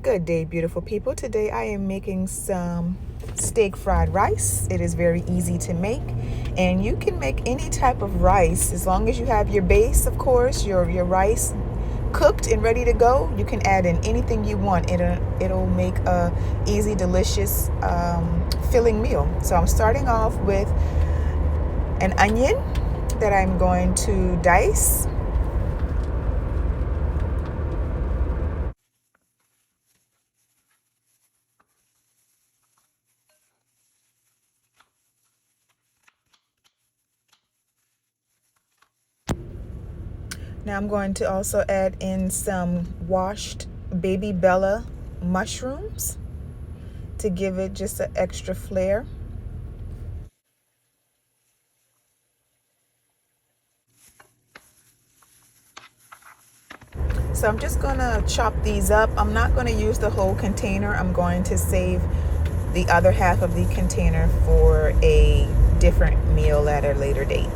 Good day, beautiful people. Today I am making some steak fried rice. It is very easy to make, and you can make any type of rice as long as you have your base, of course, your rice cooked and ready to go. You can add in anything you want. It'll make a easy, delicious, filling meal. So I'm starting off with an onion that I'm going to dice. Now I'm going to also add in some washed baby Bella mushrooms to give it just an extra flair. So I'm just gonna chop these up. I'm not gonna use the whole container. I'm going to save the other half of the container for a different meal at a later date.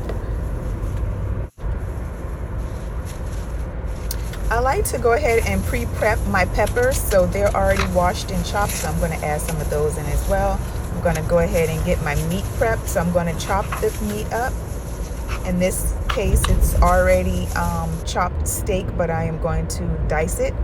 I like to go ahead and pre-prep my peppers so they're already washed and chopped, so I'm going to add some of those in as well. I'm going to go ahead and get my meat prepped, so I'm going to chop the meat up. In this case, it's already chopped steak, but I am going to dice it.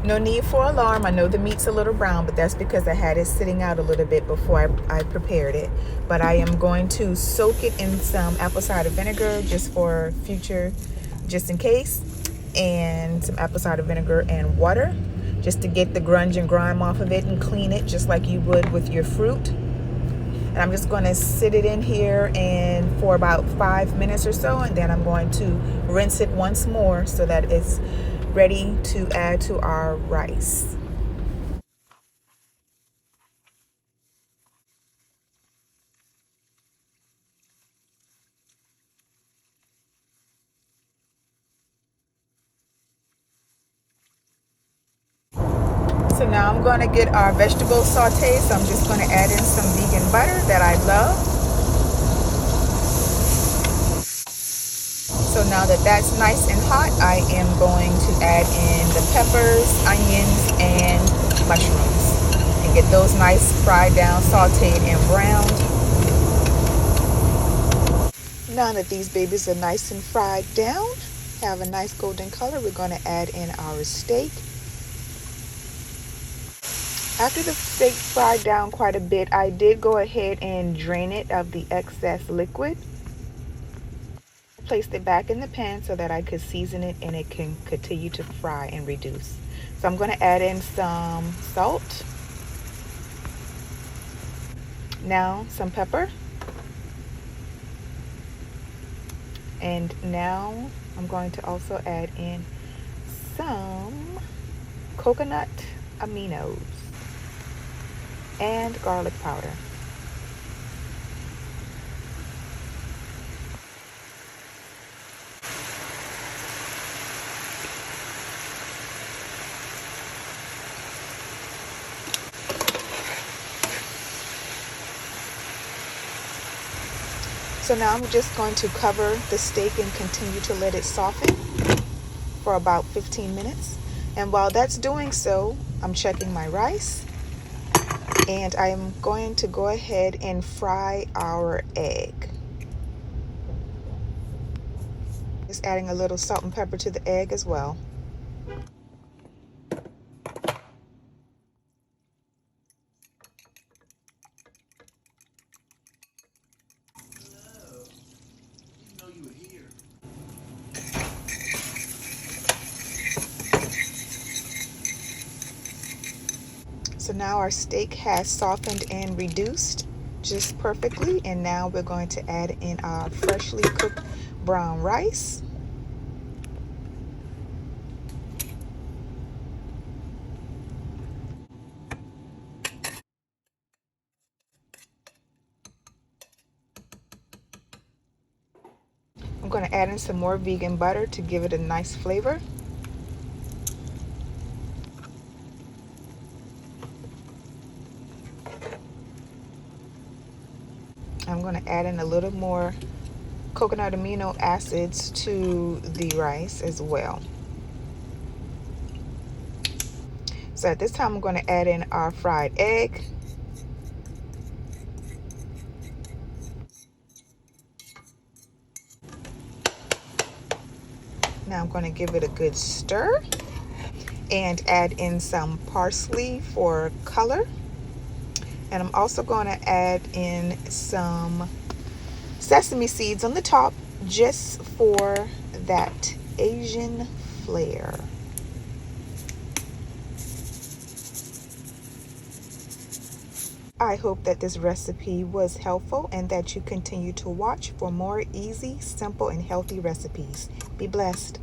No need for alarm. I know the meat's a little brown, but that's because I had it sitting out a little bit before I prepared it. But I am going to soak it in some apple cider vinegar just for future, just in case, and some apple cider vinegar and water just to get the grunge and grime off of it and clean it just like you would with your fruit. And I'm just going to sit it in here and for about 5 minutes or so, and then I'm going to rinse it once more so that it's ready to add to our rice. So now I'm going to get our vegetable saute. So I'm just going to add in some vegan butter that I love. So now that that's nice and hot, I am going to add in the peppers, onions, and mushrooms and get those nice fried down, sauteed, and browned. Now that these babies are nice and fried down, have a nice golden color, we're going to add in our steak. After the steak fried down quite a bit, I did go ahead and drain it of the excess liquid. Placed it back in the pan so that I could season it and it can continue to fry and reduce. So I'm going to add in some salt. Now some pepper. And now I'm going to also add in some coconut aminos and garlic powder. So now I'm just going to cover the steak and continue to let it soften for about 15 minutes. And while that's doing so, I'm checking my rice. And I'm going to go ahead and fry our egg. Just adding a little salt and pepper to the egg as well. So now our steak has softened and reduced just perfectly, and now we're going to add in our freshly cooked brown rice. I'm going to add in some more vegan butter to give it a nice flavor. I'm going to add in a little more coconut amino acids to the rice as well. So at this time, I'm going to add in our fried egg. Now I'm going to give it a good stir and add in some parsley for color. And I'm also going to add in some sesame seeds on the top just for that Asian flair. I hope that this recipe was helpful and that you continue to watch for more easy, simple, and healthy recipes. Be blessed.